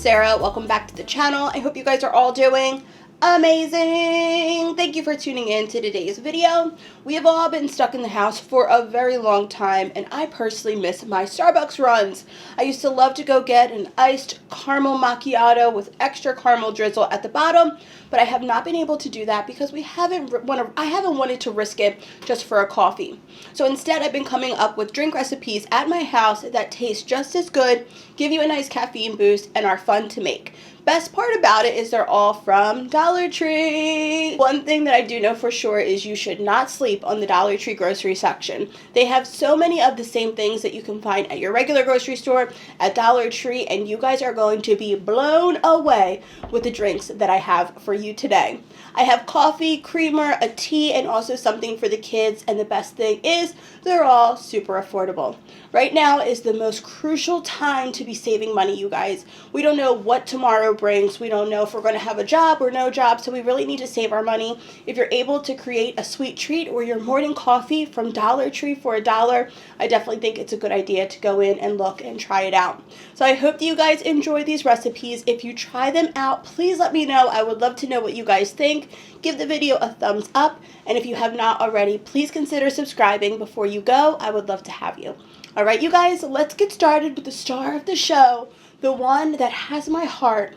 Sarah. Welcome back to the channel. I hope you guys are all doing amazing. Thank you for tuning in to today's video. We have all been stuck in the house for a very long time, and I personally miss my Starbucks runs. I used to love to go get an iced caramel macchiato with extra caramel drizzle at the bottom, but I have not been able to do that because I haven't wanted to risk it just for a coffee. So instead, I've been coming up with drink recipes at my house that taste just as good, give you a nice caffeine boost, and are fun to make. Best part about it is they're all from Dollar Tree. One thing that I do know for sure is you should not sleep on the Dollar Tree grocery section. They have so many of the same things that you can find at your regular grocery store at Dollar Tree, and you guys are going to be blown away with the drinks that I have for you today. I have coffee, creamer, a tea, and also something for the kids, and the best thing is they're all super affordable. Right now is the most crucial time to be saving money, you guys. We don't know what tomorrow brings. We don't know if we're going to have a job or no job, so we really need to save our money. If you're able to create a sweet treat or your morning coffee from Dollar Tree for $1, I definitely think it's a good idea to go in and look and try it out. So I hope that you guys enjoy these recipes. If you try them out, please let me know. I would love to know what you guys think. Give the video a thumbs up, and if you have not already, please consider subscribing before you go. I would love to have you. All right, you guys, let's get started with the star of the show, the one that has my heart,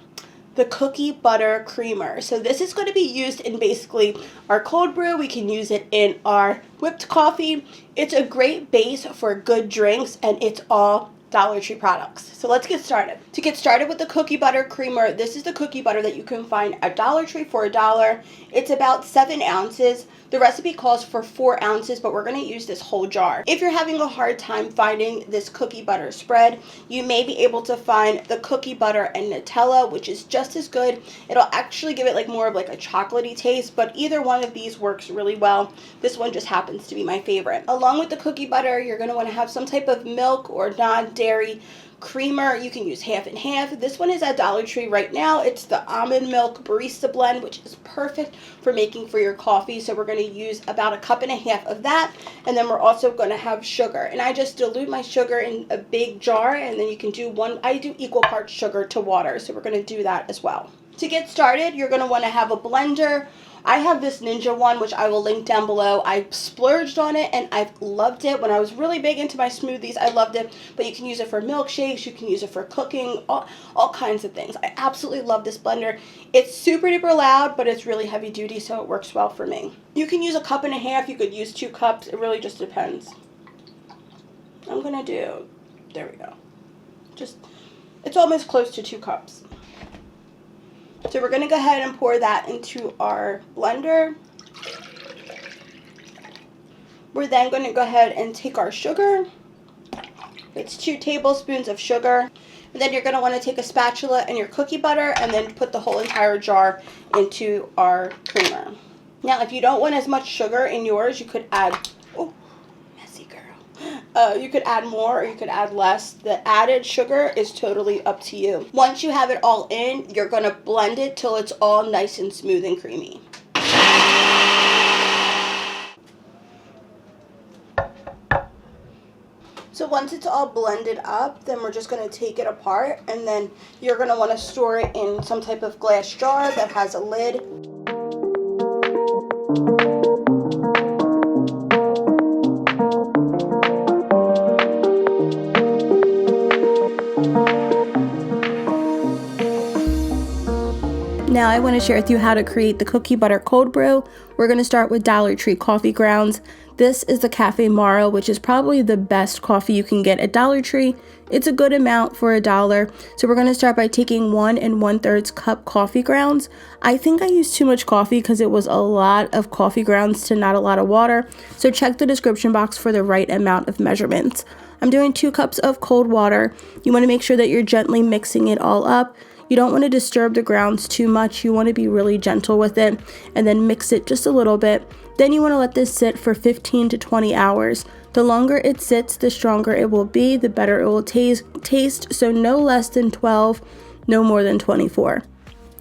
the cookie butter creamer. So this is going to be used in basically our cold brew. We can use it in our whipped coffee. It's a great base for good drinks, and it's all Dollar Tree products. So let's get started. To get started with the cookie butter creamer, this is the cookie butter that you can find at Dollar Tree for $1. It's about 7 ounces. The recipe calls for 4 ounces, but we're going to use this whole jar. If you're having a hard time finding this cookie butter spread, you may be able to find the cookie butter and Nutella, which is just as good. It'll actually give it like more of like a chocolatey taste, but either one of these works really well. This one just happens to be my favorite. Along with the cookie butter, you're going to want to have some type of milk or non-dairy creamer. You can use half and half. This one is at Dollar Tree right now. It's the almond milk barista blend, which is perfect for making for your coffee. So we're going to use about 1.5 cups of that, and then we're also going to have sugar. And I just dilute my sugar in a big jar, and then you can do I do equal parts sugar to water, so we're going to do that as well. To get started, you're going to want to have a blender. I have this Ninja one, which I will link down below. I splurged on it, and I've loved it. When I was really big into my smoothies, I loved it. But you can use it for milkshakes. You can use it for cooking, all kinds of things. I absolutely love this blender. It's super duper loud, but it's really heavy duty, so it works well for me. You can use 1.5 cups. You could use 2 cups. It really just depends. I'm going to do, there we go. It's almost close to 2 cups. So we're going to go ahead and pour that into our blender. We're then going to go ahead and take our sugar. It's 2 tablespoons of sugar. And then you're going to want to take a spatula and your cookie butter and then put the whole entire jar into our creamer. Now, if you don't want as much sugar in yours, you could add, oh, messy girl. You could add more or you could add less. The added sugar is totally up to you. Once you have it all in, you're going to blend it till it's all nice and smooth and creamy. So once it's all blended up, then we're just going to take it apart, and then you're going to want to store it in some type of glass jar that has a lid. Now I want to share with you how to create the cookie butter cold brew. We're going to start with Dollar Tree coffee grounds. This is the Cafe Mara, which is probably the best coffee you can get at Dollar Tree. It's a good amount for $1. So we're going to start by taking 1 1/3 cup coffee grounds. I think I used too much coffee because it was a lot of coffee grounds to not a lot of water. So check the description box for the right amount of measurements. I'm doing 2 cups of cold water. You want to make sure that you're gently mixing it all up. You don't want to disturb the grounds too much. You want to be really gentle with it, and then mix it just a little bit. Then you want to let this sit for 15 to 20 hours. The longer it sits, the stronger it will be, the better it will taste, so no less than 12, no more than 24.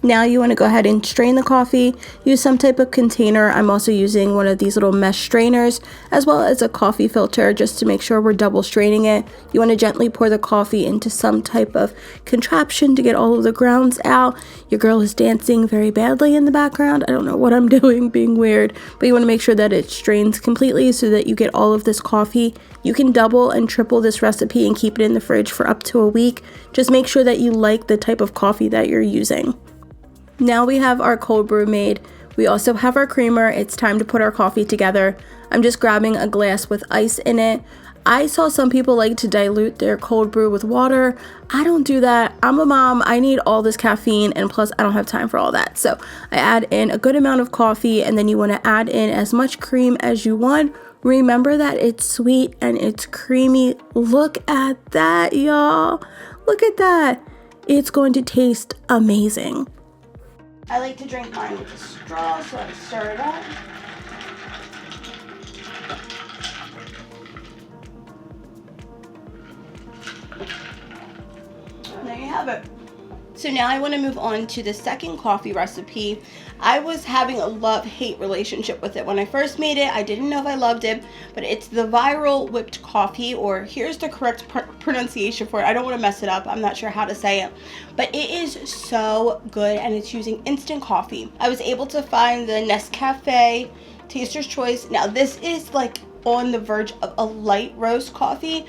Now you want to go ahead and strain the coffee. Use some type of container. I'm also using one of these little mesh strainers as well as a coffee filter just to make sure we're double straining it. You want to gently pour the coffee into some type of contraption to get all of the grounds out. Your girl is dancing very badly in the background. I don't know what I'm doing, being weird, but you want to make sure that it strains completely so that you get all of this coffee. You can double and triple this recipe and keep it in the fridge for up to a week. Just make sure that you like the type of coffee that you're using. Now we have our cold brew made. We also have our creamer. It's time to put our coffee together. I'm just grabbing a glass with ice in it. I saw some people like to dilute their cold brew with water. I don't do that. I'm a mom. I need all this caffeine, and plus I don't have time for all that. So I add in a good amount of coffee, and then you want to add in as much cream as you want. Remember that it's sweet and it's creamy. Look at that, y'all. Look at that. It's going to taste amazing. I like to drink mine with a straw, so I stir it up. And there you have it. So now I want to move on to the second coffee recipe. I was having a love-hate relationship with it. When I first made it, I didn't know if I loved it, but it's the viral whipped coffee, or here's the correct pronunciation for it. I don't want to mess it up. I'm not sure how to say it, but it is so good, and it's using instant coffee. I was able to find the Nescafe Taster's Choice. Now this is like on the verge of a light roast coffee.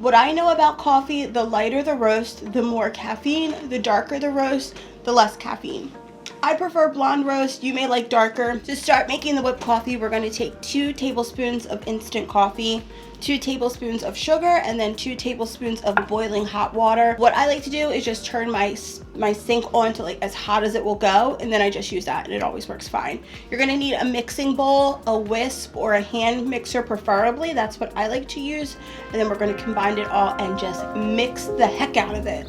What I know about coffee, the lighter the roast, the more caffeine, the darker the roast, the less caffeine. I prefer blonde roast. You may like darker. To start making the whipped coffee, we're going to take 2 tablespoons of instant coffee, 2 tablespoons of sugar, and then 2 tablespoons of boiling hot water. What I like to do is just turn my sink on to like as hot as it will go, and then I just use that, and it always works fine. You're going to need a mixing bowl, a whisk, or a hand mixer preferably. That's what I like to use. And then we're going to combine it all and just mix the heck out of it.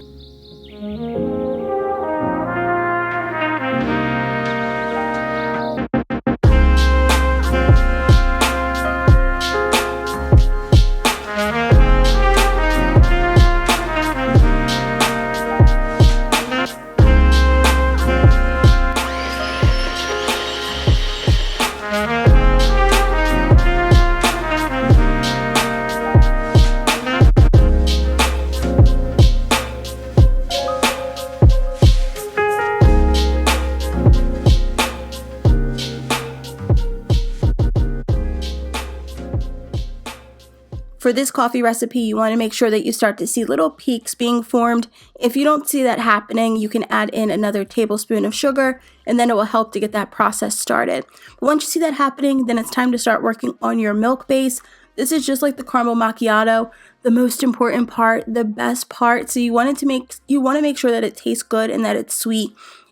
For this coffee recipe, you want to make sure that you start to see little peaks being formed. If you don't see that happening, you can add in another tablespoon of sugar, and then it will help to get that process started. But once you see that happening, then it's time to start working on your milk base. This is just like the caramel macchiato, the most important part, the best part. So you want to make sure that it tastes good and that it's sweet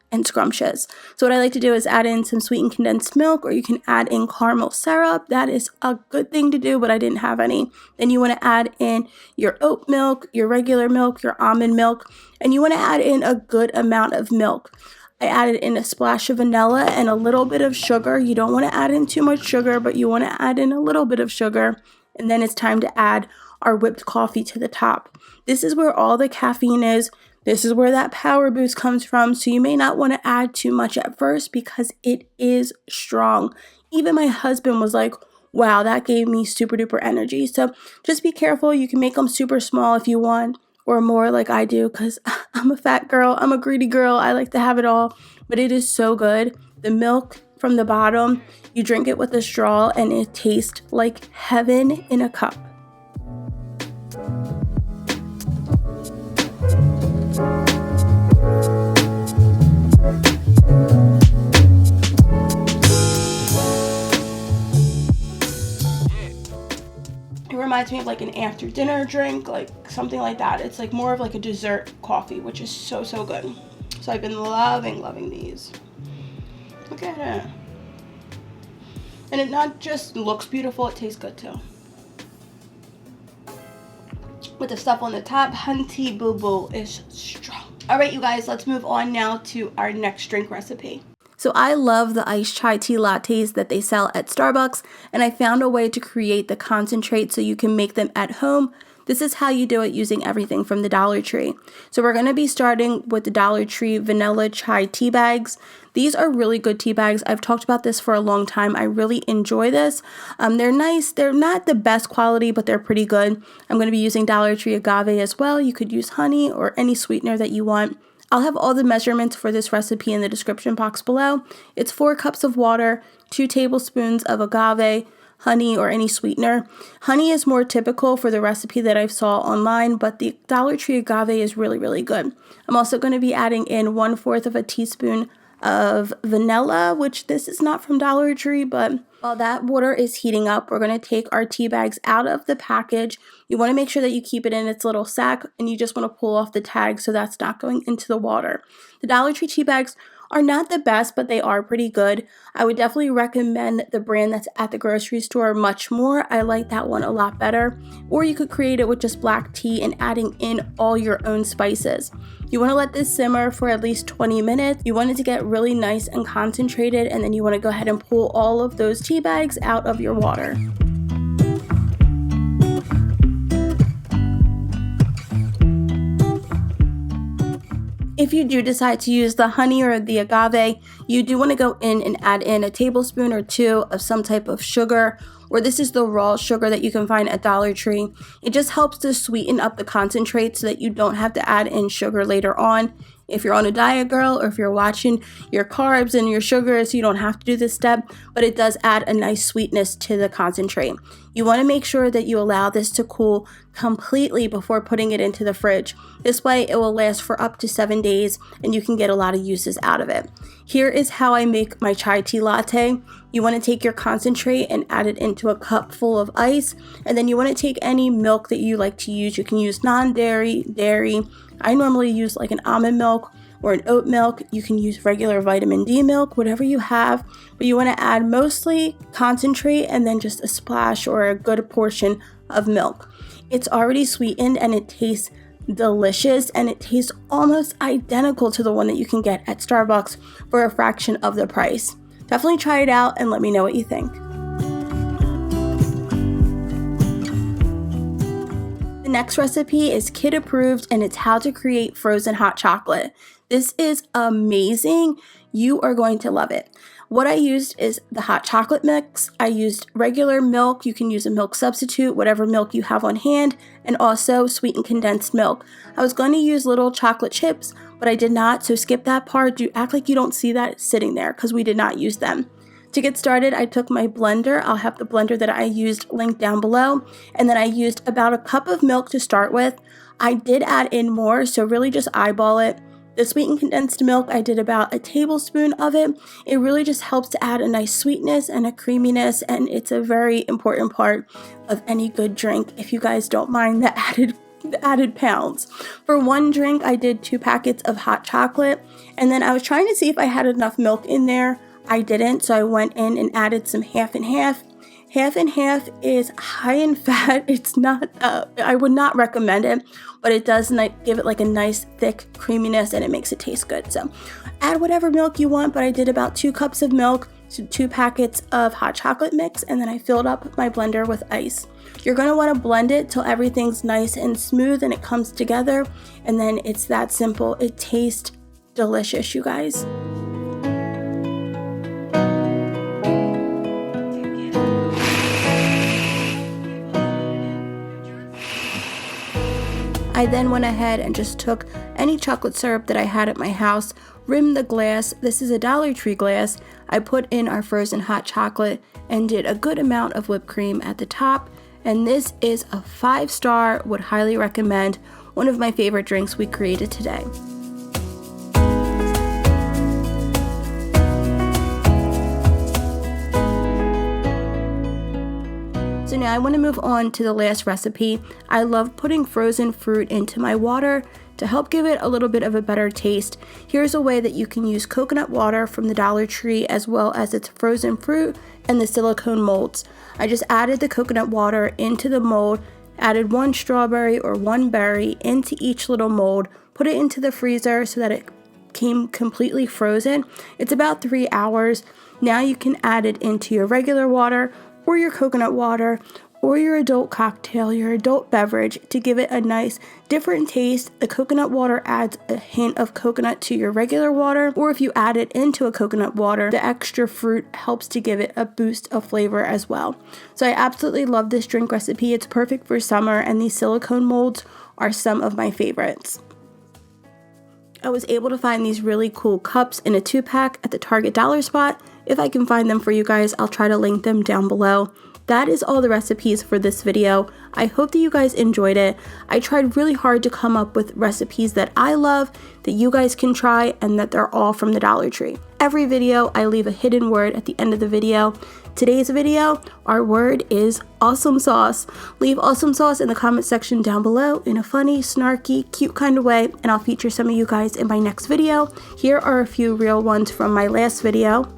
and scrumptious. So what I like to do is add in some sweetened condensed milk, or you can add in caramel syrup. That is a good thing to do, but I didn't have any. Then you want to add in your oat milk, your regular milk, your almond milk, and you want to add in a good amount of milk. I added in a splash of vanilla and a little bit of sugar. You don't want to add in too much sugar, but you want to add in a little bit of sugar. And then it's time to add our whipped coffee to the top. This is where all the caffeine is. This is where that power boost comes from, so you may not want to add too much at first because it is strong. Even my husband was like, wow, that gave me super duper energy. So just be careful. You can make them super small if you want, or more like I do, because I'm a fat girl. I'm a greedy girl. I like to have it all, but it is so good. The milk from the bottom, you drink it with a straw and it tastes like heaven in a cup. Reminds me of like an after dinner drink, like something like that. It's like more of like a dessert coffee, which is so good. So I've been loving these. Look at it. And it not just looks beautiful, it tastes good too. With the stuff on the top, Hunty Boo Boo is strong. All right, you guys, let's move on now to our next drink recipe. So I love the iced chai tea lattes that they sell at Starbucks, and I found a way to create the concentrate so you can make them at home. This is how you do it using everything from the Dollar Tree. So we're going to be starting with the Dollar Tree Vanilla Chai Tea Bags. These are really good tea bags. I've talked about this for a long time. I really enjoy this. They're nice. They're not the best quality, but they're pretty good. I'm going to be using Dollar Tree Agave as well. You could use honey or any sweetener that you want. I'll have all the measurements for this recipe in the description box below. It's 4 cups of water, 2 tablespoons of agave, honey or any sweetener. Honey is more typical for the recipe that I saw online, but the Dollar Tree Agave is really, really good. I'm also going to be adding in 1/4 of a teaspoon of vanilla, which this is not from Dollar Tree, but while that water is heating up, we're going to take our tea bags out of the package. You want to make sure that you keep it in its little sack, and you just want to pull off the tag so that's not going into the water. The Dollar Tree tea bags are not the best, but they are pretty good. I would definitely recommend the brand that's at the grocery store much more. I like that one a lot better. Or you could create it with just black tea and adding in all your own spices. You want to let this simmer for at least 20 minutes. You want it to get really nice and concentrated, and then you want to go ahead and pull all of those tea bags out of your water. If you do decide to use the honey or the agave, you do want to go in and add in a tablespoon or 2 of some type of sugar, or this is the raw sugar that you can find at Dollar Tree. It just helps to sweeten up the concentrate so that you don't have to add in sugar later on. If you're on a diet, girl, or if you're watching your carbs and your sugars, you don't have to do this step, but it does add a nice sweetness to the concentrate. You want to make sure that you allow this to cool completely before putting it into the fridge. This way it will last for up to 7 days and you can get a lot of uses out of it. Here is how I make my chai tea latte. You want to take your concentrate and add it into a cup full of ice, and then you want to take any milk that you like to use. You can use non-dairy, dairy. I normally use like an almond milk or an oat milk. You can use regular vitamin D milk, whatever you have, but you want to add mostly concentrate and then just a splash or a good portion of milk. It's already sweetened and it tastes delicious, and it tastes almost identical to the one that you can get at Starbucks for a fraction of the price. Definitely try it out and let me know what you think. The next recipe is kid approved, and it's how to create frozen hot chocolate. This is amazing. You are going to love it. What I used is the hot chocolate mix. I used regular milk. You can use a milk substitute, whatever milk you have on hand, and also sweetened condensed milk. I was going to use little chocolate chips, but I did not, so skip that part. Do act like you don't see that sitting there because we did not use them. To get started, I took my blender. I'll have the blender that I used linked down below, and then I used about a cup of milk to start with. I did add in more, so really just eyeball it. The sweetened condensed milk, I did about a tablespoon of it. It really just helps to add a nice sweetness and a creaminess, and it's a very important part of any good drink if you guys don't mind the added pounds. For one drink, I did 2 packets of hot chocolate, and then I was trying to see if I had enough milk in there. I didn't, so I went in and added some half and half. Half and half is high in fat. It's not, I would not recommend it, but it does give it like a nice thick creaminess, and it makes it taste good. So add whatever milk you want, but I did about 2 cups of milk, so 2 packets of hot chocolate mix, and then I filled up my blender with ice. You're going to want to blend it till everything's nice and smooth and it comes together, and then it's that simple. It tastes delicious, you guys. I then went ahead and just took any chocolate syrup that I had at my house, rimmed the glass. This is a Dollar Tree glass. I put in our frozen hot chocolate and did a good amount of whipped cream at the top. And this is a 5-star, would highly recommend. One of my favorite drinks we created today. So now I want to move on to the last recipe. I love putting frozen fruit into my water to help give it a little bit of a better taste. Here's a way that you can use coconut water from the Dollar Tree as well as its frozen fruit and the silicone molds. I just added the coconut water into the mold, added 1 strawberry or 1 berry into each little mold, put it into the freezer so that it came completely frozen. It's about 3 hours. Now you can add it into your regular water or your coconut water or your adult cocktail, your adult beverage, to give it a nice different taste. The coconut water adds a hint of coconut to your regular water, or if you add it into a coconut water, the extra fruit helps to give it a boost of flavor as well. So I absolutely love this drink recipe. It's perfect for summer, and these silicone molds are some of my favorites. I was able to find these really cool cups in a 2-pack at the Target dollar spot. If I can find them for you guys, I'll try to link them down below. That is all the recipes for this video. I hope that you guys enjoyed it. I tried really hard to come up with recipes that I love, that you guys can try, and that they're all from the Dollar Tree. Every video, I leave a hidden word at the end of the video. Today's video, our word is awesome sauce. Leave awesome sauce in the comment section down below in a funny, snarky, cute kind of way, and I'll feature some of you guys in my next video. Here are a few real ones from my last video.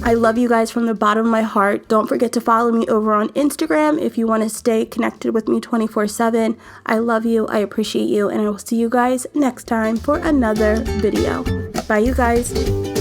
I love you guys from the bottom of my heart. Don't forget to follow me over on Instagram if you want to stay connected with me 24/7. I love you, I appreciate you, and I will see you guys next time for another video. Bye, you guys.